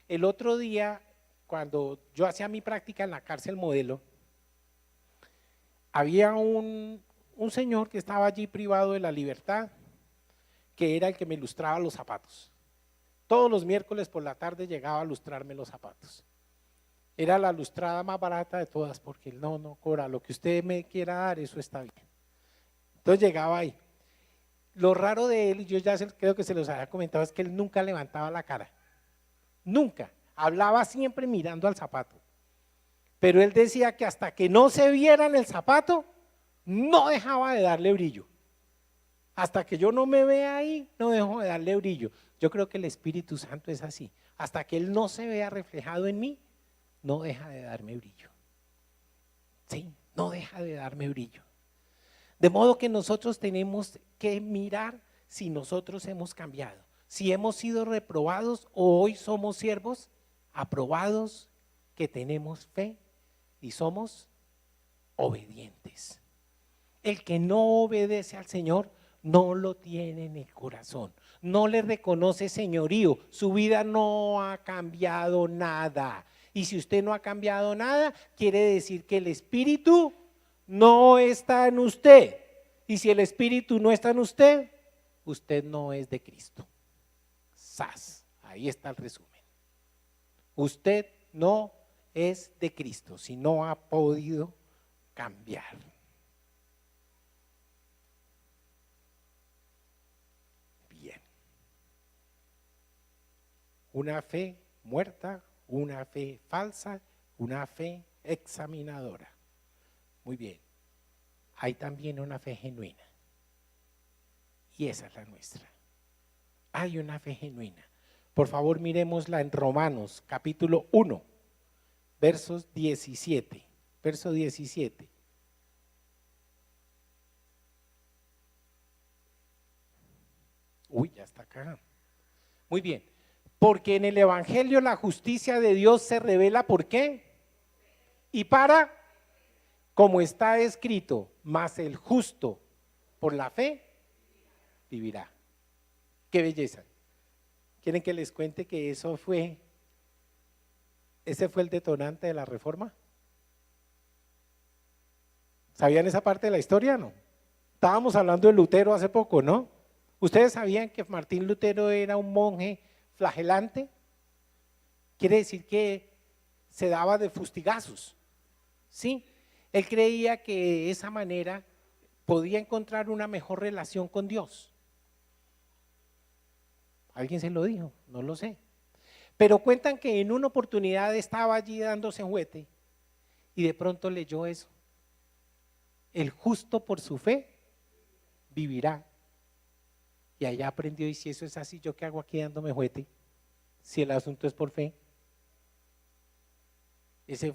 S1: el otro día, cuando yo hacía mi práctica en la cárcel modelo, había un señor que estaba allí privado de la libertad, que era el que me lustraba los zapatos. Todos los miércoles por la tarde llegaba a lustrarme los zapatos. Era la lustrada más barata de todas, porque él no cobra, lo que usted me quiera dar, eso está bien. Entonces llegaba ahí. Lo raro de él, y yo ya creo que se los había comentado, es que él nunca levantaba la cara. Nunca. Hablaba siempre mirando al zapato. Pero él decía que hasta que no se viera en el zapato, no dejaba de darle brillo. Hasta que yo no me vea ahí, no dejo de darle brillo. Yo creo que el Espíritu Santo es así. Hasta que Él no se vea reflejado en mí, no deja de darme brillo. Sí, no deja de darme brillo. De modo que nosotros tenemos que mirar si nosotros hemos cambiado. Si hemos sido reprobados o hoy somos siervos aprobados, que tenemos fe y somos obedientes. El que no obedece al Señor no lo tiene en el corazón, no le reconoce señorío, su vida no ha cambiado nada. Y si usted no ha cambiado nada, quiere decir que el Espíritu no está en usted. Y si el Espíritu no está en usted, usted no es de Cristo. ¡Sas! Ahí está el resumen. Usted no es de Cristo si no ha podido cambiar. Bien. Una fe muerta, una fe falsa, una fe examinadora. Muy bien. Hay también una fe genuina. Y esa es la nuestra. Hay una fe genuina. Por favor, miremosla en Romanos, capítulo 1, versos 17, verso 17. Uy, ya está acá. Muy bien. Porque en el Evangelio la justicia de Dios se revela, ¿por qué? Y para, como está escrito, mas el justo por la fe vivirá. Qué belleza. ¿Quieren que les cuente que ese fue el detonante de la reforma? ¿Sabían esa parte de la historia? No. Estábamos hablando de Lutero hace poco, ¿no? ¿Ustedes sabían que Martín Lutero era un monje flagelante? Quiere decir que se daba de fustigazos, ¿sí? Él creía que de esa manera podía encontrar una mejor relación con Dios. ¿Alguien se lo dijo? No lo sé. Pero cuentan que en una oportunidad estaba allí dándose juguete y de pronto leyó eso. El justo por su fe vivirá. Y allá aprendió, y si eso es así, ¿yo qué hago aquí dándome juguete? Si el asunto es por fe. Eso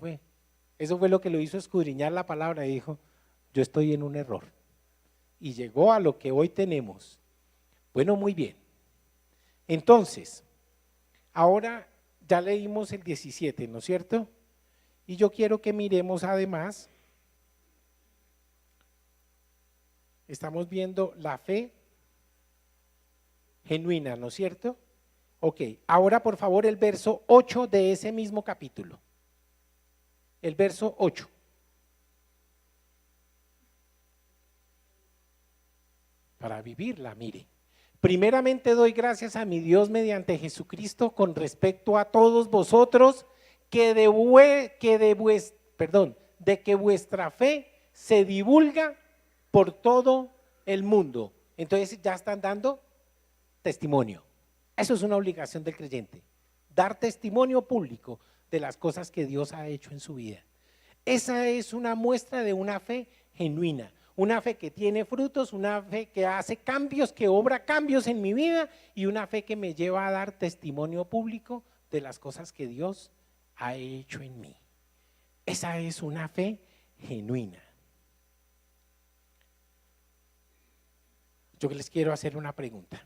S1: fue lo que lo hizo escudriñar la palabra y dijo, yo estoy en un error. Y llegó a lo que hoy tenemos. Bueno, muy bien. Entonces, ahora ya leímos el 17, ¿no es cierto? Y yo quiero que miremos además, estamos viendo la fe genuina, ¿no es cierto? Ok, ahora por favor el verso 8 de ese mismo capítulo. El verso 8. Para vivirla, mire. Primeramente doy gracias a mi Dios mediante Jesucristo con respecto a todos vosotros de que vuestra fe se divulga por todo el mundo. Entonces ya están dando testimonio. Eso es una obligación del creyente, dar testimonio público de las cosas que Dios ha hecho en su vida. Esa es una muestra de una fe genuina, una fe que tiene frutos, una fe que hace cambios, que obra cambios en mi vida y una fe que me lleva a dar testimonio público de las cosas que Dios ha hecho en mí. Esa es una fe genuina. Yo les quiero hacer una pregunta.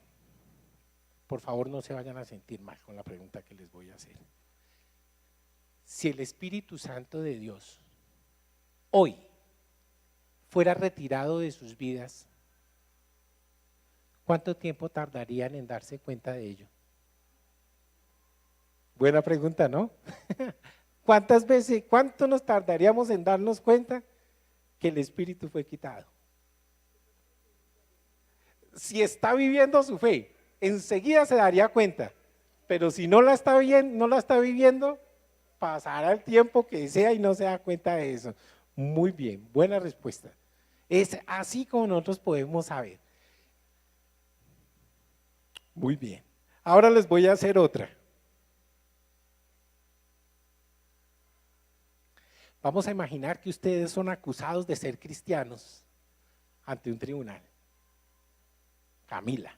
S1: Por favor, no se vayan a sentir mal con la pregunta que les voy a hacer. Si el Espíritu Santo de Dios hoy fuera retirado de sus vidas, ¿cuánto tiempo tardarían en darse cuenta de ello? Buena pregunta, ¿no? ¿Cuánto nos tardaríamos en darnos cuenta que el Espíritu fue quitado? Si está viviendo su fe, enseguida se daría cuenta, pero si no la está viviendo, pasará el tiempo que sea y no se da cuenta de eso. Muy bien, buena respuesta. Es así como nosotros podemos saber. Muy bien. Ahora les voy a hacer otra. Vamos a imaginar que ustedes son acusados de ser cristianos ante un tribunal. Camila.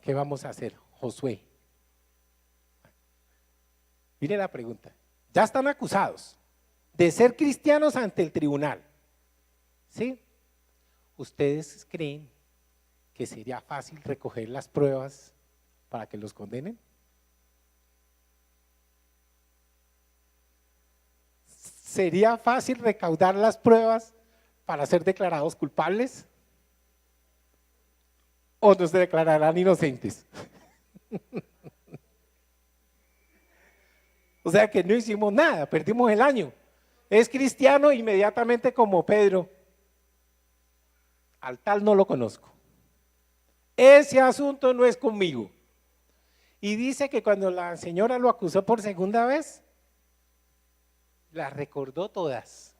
S1: ¿Qué vamos a hacer? Josué. Mire la pregunta. Ya están acusados de ser cristianos ante el tribunal. ¿Sí? ¿Ustedes creen que sería fácil recoger las pruebas para que los condenen? ¿Sería fácil recaudar las pruebas para ser declarados culpables? ¿O nos declararán inocentes? O sea que no hicimos nada, perdimos el año. Es cristiano inmediatamente como Pedro. Al tal no lo conozco. Ese asunto no es conmigo. Y dice que cuando la señora lo acusó por segunda vez, las recordó todas.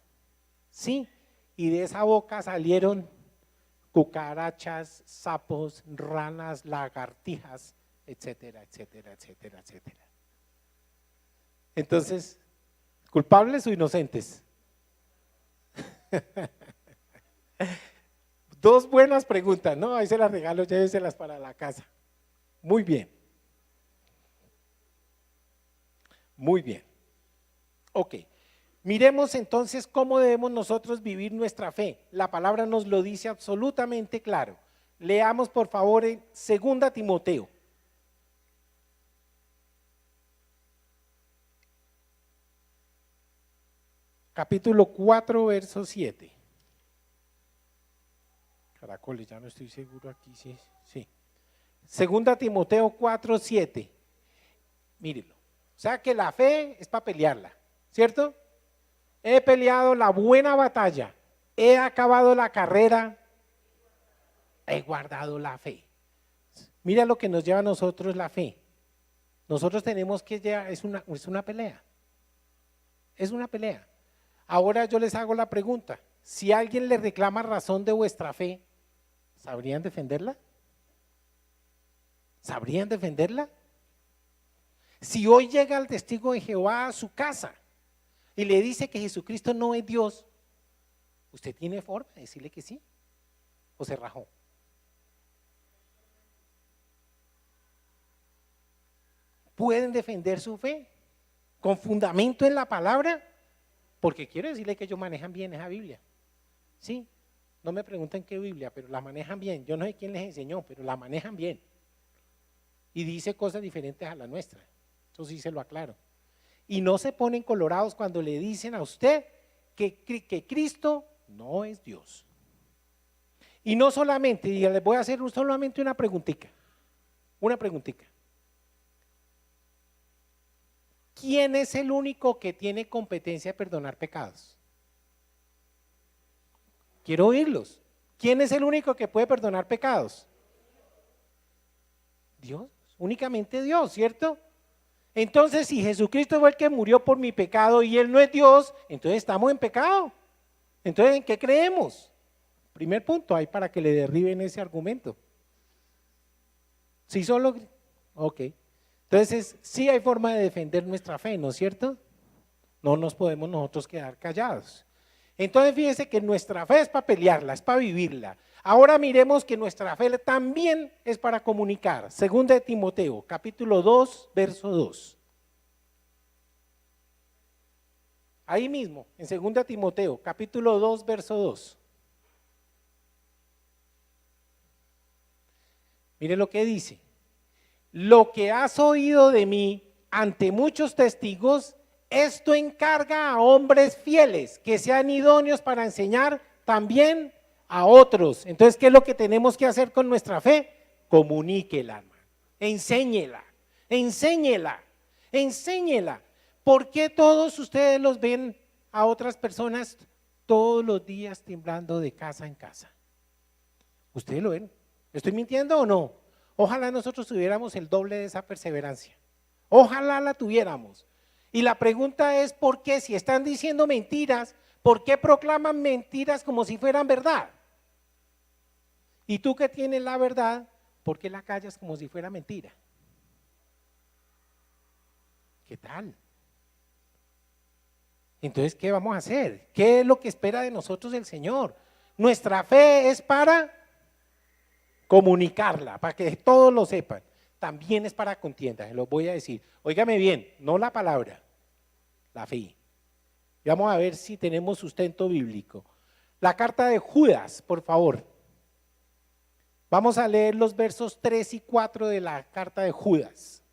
S1: Sí, y de esa boca salieron cucarachas, sapos, ranas, lagartijas, etcétera, etcétera, etcétera, etcétera. Entonces, ¿culpables o inocentes? Dos buenas preguntas, ¿no? Ahí se las regalo, lléveselas para la casa. Muy bien. Muy bien. Ok. Miremos entonces cómo debemos nosotros vivir nuestra fe. La palabra nos lo dice absolutamente claro. Leamos por favor en 2 Timoteo. Capítulo 4, verso 7. Caracoles, ya no estoy seguro aquí, sí. 2 Timoteo 4, 7. Mírenlo. O sea que la fe es para pelearla, ¿cierto? He peleado la buena batalla, he acabado la carrera, he guardado la fe. Mira lo que nos lleva a nosotros la fe. Nosotros tenemos que llevar, es una pelea. Es una pelea. Ahora yo les hago la pregunta, si alguien le reclama razón de vuestra fe, ¿sabrían defenderla? ¿Sabrían defenderla? Si hoy llega el testigo de Jehová a su casa y le dice que Jesucristo no es Dios, ¿usted tiene forma de decirle que sí? ¿O se rajó? ¿Pueden defender su fe con fundamento en la palabra? Porque quiero decirle que ellos manejan bien esa Biblia. Sí, no me pregunten qué Biblia, pero la manejan bien. Yo no sé quién les enseñó, pero la manejan bien. Y dice cosas diferentes a la nuestra. Eso sí se lo aclaro. Y no se ponen colorados cuando le dicen a usted que Cristo no es Dios. Y no solamente, y les voy a hacer solamente una preguntita. Una preguntita. ¿Quién es el único que tiene competencia de perdonar pecados? Quiero oírlos. ¿Quién es el único que puede perdonar pecados? Dios, únicamente Dios, ¿cierto? Entonces, si Jesucristo fue el que murió por mi pecado y Él no es Dios, entonces estamos en pecado. Entonces, ¿en qué creemos? Primer punto, ahí para que le derriben ese argumento. Si solo, ok. Entonces, sí hay forma de defender nuestra fe, ¿no es cierto? No nos podemos nosotros quedar callados. Entonces, fíjense que nuestra fe es para pelearla, es para vivirla. Ahora miremos que nuestra fe también es para comunicar. 2 Timoteo, capítulo 2, verso 2. Ahí mismo, en 2 Timoteo, capítulo 2, verso 2. Mire lo que dice. Lo que has oído de mí ante muchos testigos, esto encarga a hombres fieles que sean idóneos para enseñar también a otros. Entonces, ¿qué es lo que tenemos que hacer con nuestra fe? Comuníquela, hermano. Enséñela, enséñela, enséñela. ¿Por qué todos ustedes los ven a otras personas todos los días temblando de casa en casa? ¿Ustedes lo ven? ¿Estoy mintiendo o no? Ojalá nosotros tuviéramos el doble de esa perseverancia. Ojalá la tuviéramos. Y la pregunta es, ¿por qué? Si están diciendo mentiras, ¿por qué proclaman mentiras como si fueran verdad? Y tú que tienes la verdad, ¿por qué la callas como si fuera mentira? ¿Qué tal? Entonces, ¿qué vamos a hacer? ¿Qué es lo que espera de nosotros el Señor? Nuestra fe es para comunicarla, para que todos lo sepan. También es para contienda, se lo voy a decir. Óigame bien, no la palabra, la fe. Y vamos a ver si tenemos sustento bíblico. La carta de Judas, por favor. Vamos a leer los versos 3 y 4 de la carta de Judas.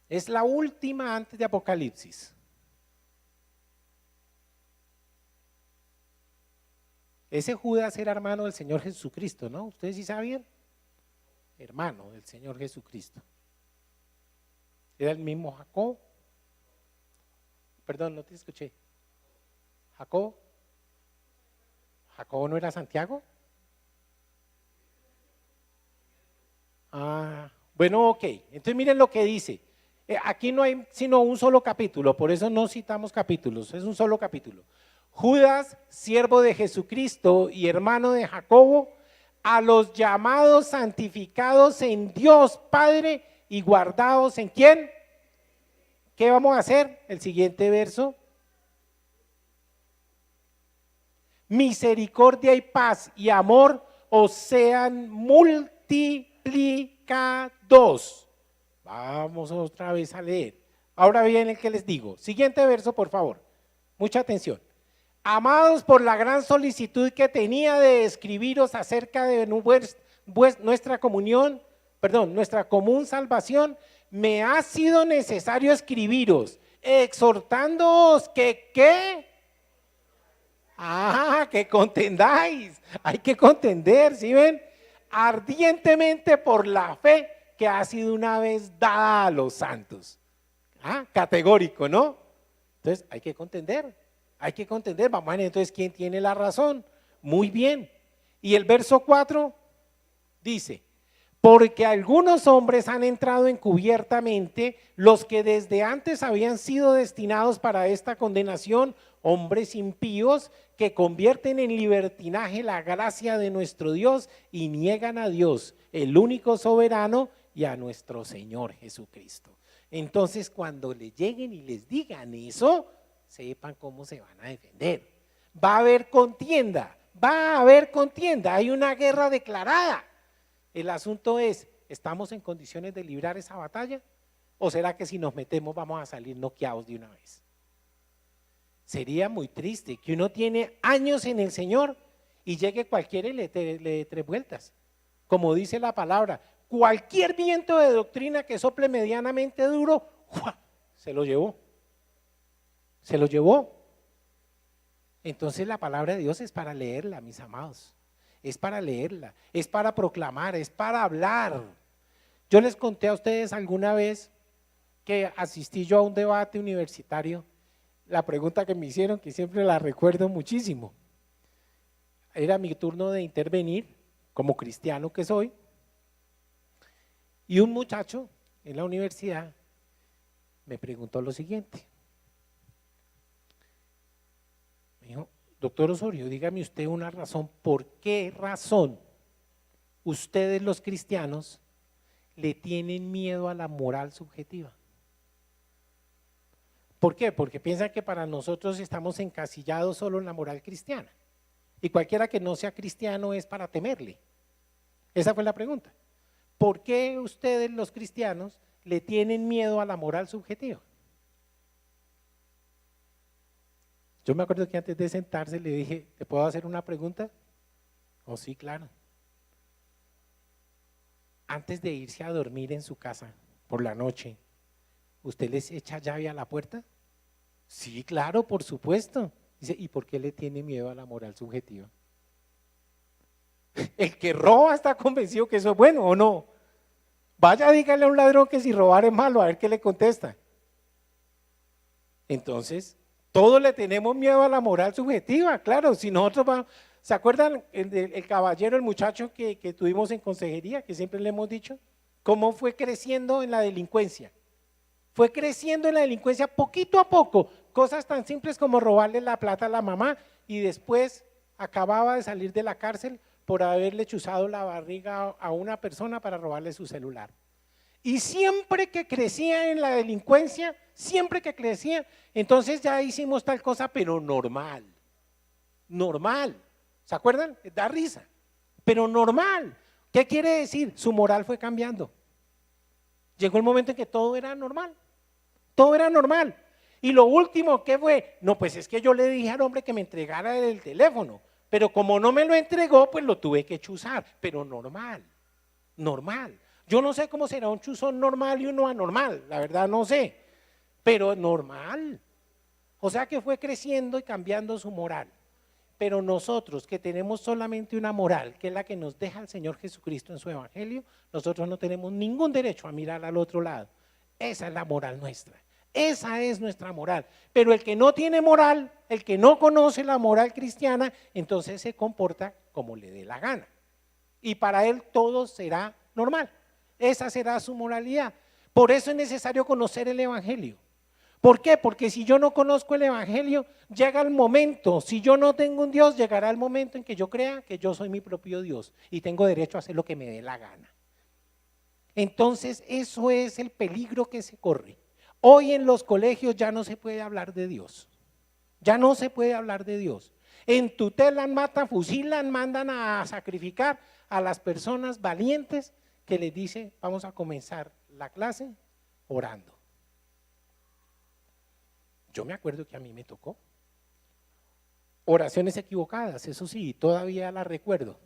S1: Es la última antes de Apocalipsis. Ese Judas era hermano del Señor Jesucristo, ¿no? ¿Ustedes sí sabían? Hermano del Señor Jesucristo. Era el mismo Jacob. Perdón, no te escuché. Jacob. ¿Jacob no era Santiago? Ah, bueno, ok. Entonces miren lo que dice. Aquí no hay sino un solo capítulo, por eso no citamos capítulos, es un solo capítulo. Judas, siervo de Jesucristo y hermano de Jacobo, a los llamados santificados en Dios Padre y guardados en ¿quién? ¿Qué vamos a hacer? El siguiente verso. Misericordia y paz y amor os sean multiplicados. Vamos otra vez a leer. Ahora viene el que les digo. Siguiente verso, por favor. Mucha atención. Amados, por la gran solicitud que tenía de escribiros acerca de nuestra comunión, nuestra común salvación, me ha sido necesario escribiros, exhortándoos que ¿qué? Que contendáis. Hay que contender, ¿sí ven? Ardientemente por la fe que ha sido una vez dada a los santos. Categórico, ¿no? Entonces hay que contender, vamos a ver entonces quién tiene la razón. Muy bien. Y el verso 4 dice, porque algunos hombres han entrado encubiertamente, los que desde antes habían sido destinados para esta condenación, hombres impíos que convierten en libertinaje la gracia de nuestro Dios y niegan a Dios, el único soberano, y a nuestro Señor Jesucristo. Entonces, cuando le lleguen y les digan eso, sepan cómo se van a defender. Va a haber contienda, hay una guerra declarada. El asunto es, ¿estamos en condiciones de librar esa batalla? ¿O será que si nos metemos vamos a salir noqueados de una vez? Sería muy triste que uno tiene años en el Señor y llegue cualquiera y le dé 3 vueltas. Como dice la palabra, cualquier viento de doctrina que sople medianamente duro, ¡fua!, se lo llevó. Entonces la palabra de Dios es para leerla, mis amados. Es para leerla, es para proclamar, es para hablar. Yo les conté a ustedes alguna vez que asistí yo a un debate universitario. La pregunta que me hicieron, que siempre la recuerdo muchísimo, era mi turno de intervenir como cristiano que soy, y un muchacho en la universidad me preguntó lo siguiente. Me dijo, doctor Osorio, dígame usted una razón, ¿por qué razón ustedes los cristianos le tienen miedo a la moral subjetiva? ¿Por qué? Porque piensan que para nosotros estamos encasillados solo en la moral cristiana y cualquiera que no sea cristiano es para temerle. Esa fue la pregunta. ¿Por qué ustedes los cristianos le tienen miedo a la moral subjetiva? Yo me acuerdo que antes de sentarse le dije, ¿te puedo hacer una pregunta? Oh, sí, claro. Antes de irse a dormir en su casa por la noche, ¿usted les echa llave a la puerta? Sí, claro, por supuesto. Dice, ¿y por qué le tiene miedo a la moral subjetiva? El que roba está convencido que eso es bueno, ¿o no? Vaya, dígale a un ladrón que si robar es malo, a ver qué le contesta. Entonces, todos le tenemos miedo a la moral subjetiva, claro. Si nosotros vamos, ¿se acuerdan el caballero, el muchacho que tuvimos en consejería, que siempre le hemos dicho? ¿Cómo fue creciendo en la delincuencia? Fue creciendo en la delincuencia poquito a poco, cosas tan simples como robarle la plata a la mamá y después acababa de salir de la cárcel por haberle chuzado la barriga a una persona para robarle su celular. Y siempre que crecía en la delincuencia, entonces ya hicimos tal cosa, pero normal. ¿Se acuerdan? Da risa, pero normal. ¿Qué quiere decir? Su moral fue cambiando. Llegó el momento en que todo era normal. Y lo último, ¿qué fue? No, pues es que yo le dije al hombre que me entregara el teléfono, pero como no me lo entregó, pues lo tuve que chuzar, pero normal. Yo no sé cómo será un chuzón normal y uno anormal, la verdad no sé, pero normal. O sea que fue creciendo y cambiando su moral. Pero nosotros que tenemos solamente una moral, que es la que nos deja el Señor Jesucristo en su evangelio, nosotros no tenemos ningún derecho a mirar al otro lado. Esa es la moral nuestra. Esa es nuestra moral. Pero el que no tiene moral, el que no conoce la moral cristiana, entonces se comporta como le dé la gana. Y para él todo será normal. Esa será su moralidad. Por eso es necesario conocer el evangelio. ¿Por qué? Porque si yo no conozco el evangelio, llega el momento, si yo no tengo un Dios, llegará el momento en que yo crea que yo soy mi propio Dios y tengo derecho a hacer lo que me dé la gana. Entonces eso es el peligro que se corre. Hoy en los colegios ya no se puede hablar de Dios. Entutelan, matan, fusilan, mandan a sacrificar a las personas valientes que les dicen vamos a comenzar la clase orando. Yo me acuerdo que a mí me tocó. Oraciones equivocadas, eso sí, todavía la recuerdo,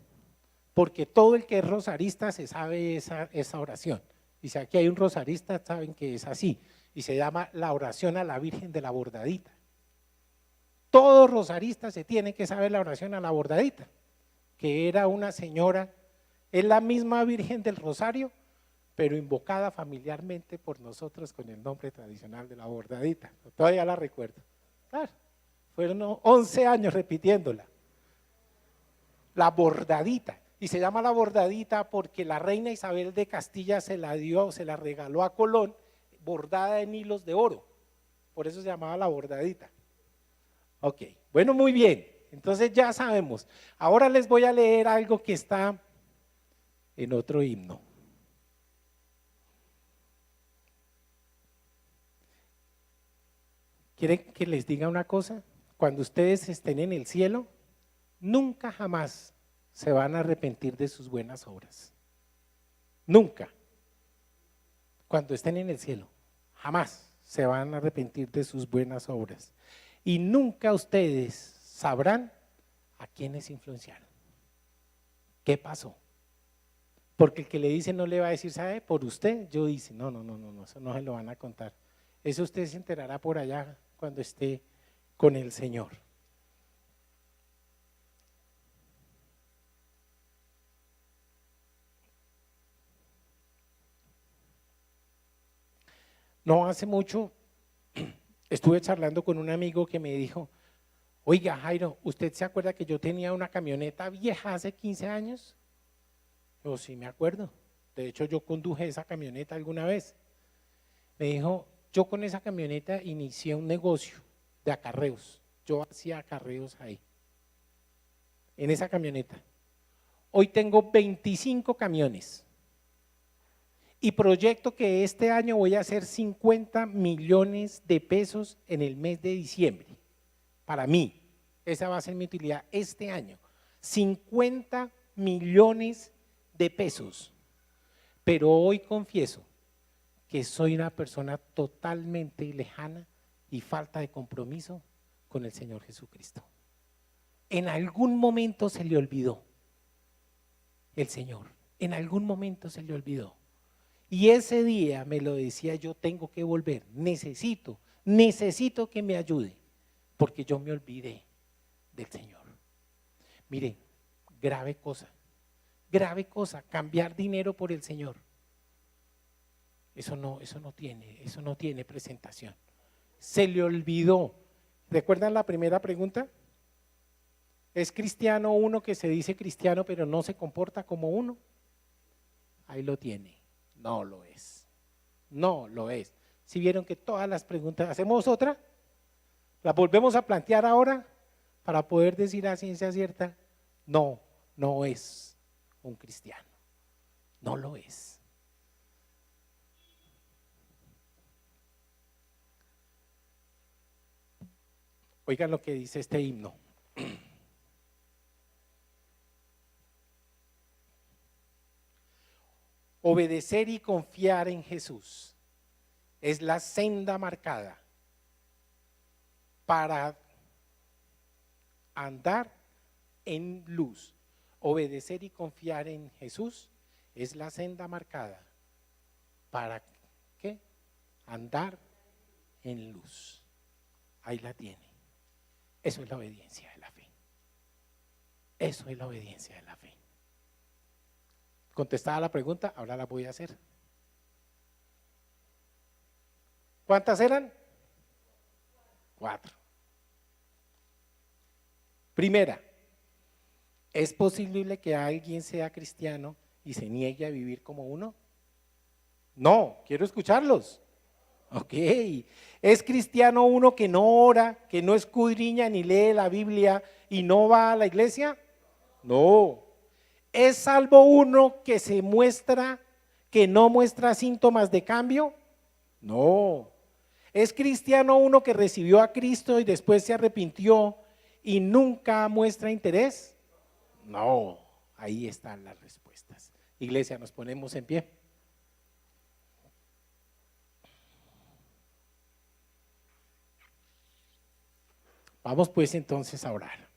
S1: porque todo el que es rosarista se sabe esa oración. Y si aquí hay un rosarista, saben que es así, y se llama la oración a la Virgen de la Bordadita. Todo rosarista se tiene que saber la oración a la Bordadita, que era una señora, es la misma Virgen del Rosario, pero invocada familiarmente por nosotros con el nombre tradicional de la Bordadita. Todavía la recuerdo. Claro, fueron 11 años repitiéndola. La Bordadita. Y se llama la Bordadita porque la reina Isabel de Castilla se la dio, se la regaló a Colón, bordada en hilos de oro. Por eso se llamaba la Bordadita. Ok, bueno, muy bien. Entonces ya sabemos. Ahora les voy a leer algo que está en otro himno. ¿Quieren que les diga una cosa? Cuando ustedes estén en el cielo, nunca jamás se van a arrepentir de sus buenas obras. Nunca. Cuando estén en el cielo, jamás se van a arrepentir de sus buenas obras. Y nunca ustedes sabrán a quiénes influenciaron. ¿Qué pasó? Porque el que le dice no le va a decir, ¿sabe? Por usted, yo dice, no, eso no se lo van a contar. Eso usted se enterará por allá cuando esté con el Señor. No hace mucho estuve charlando con un amigo que me dijo, oiga Jairo, ¿usted se acuerda que yo tenía una camioneta vieja hace 15 años? Yo sí me acuerdo, de hecho yo conduje esa camioneta alguna vez. Me dijo, yo con esa camioneta inicié un negocio de acarreos, yo hacía acarreos ahí, en esa camioneta. Hoy tengo 25 camiones y proyecto que este año voy a hacer 50 millones de pesos en el mes de diciembre. Para mí, esa va a ser mi utilidad este año. 50 millones de pesos. Pero hoy confieso que soy una persona totalmente lejana y falta de compromiso con el Señor Jesucristo. En algún momento se le olvidó el Señor, en algún momento se le olvidó. Y ese día me lo decía, yo tengo que volver, necesito que me ayude, porque yo me olvidé del Señor. Mire, grave cosa, cambiar dinero por el Señor. Eso no tiene presentación. Se le olvidó. ¿Recuerdan la primera pregunta? ¿Es cristiano uno que se dice cristiano pero no se comporta como uno? Ahí lo tiene. No lo es. No lo es. Si vieron que todas las preguntas, ¿hacemos otra? ¿La volvemos a plantear ahora para poder decir a ciencia cierta? No, no es un cristiano. No lo es. Oigan lo que dice este himno. Obedecer y confiar en Jesús es la senda marcada para andar en luz. Obedecer y confiar en Jesús es la senda marcada para ¿qué? Andar en luz. Ahí la tiene. Eso es la obediencia de la fe. Eso es la obediencia de la fe. Contestada la pregunta, ahora la voy a hacer. ¿Cuántas eran? 4. Primera, ¿es posible que alguien sea cristiano y se niegue a vivir como uno? No, quiero escucharlos. Ok, ¿es cristiano uno que no ora, que no escudriña ni lee la Biblia y no va a la iglesia? No. ¿Es salvo uno que se muestra, que no muestra síntomas de cambio? No. ¿Es cristiano uno que recibió a Cristo y después se arrepintió y nunca muestra interés? No. Ahí están las respuestas. Iglesia, nos ponemos en pie. Vamos pues entonces a orar.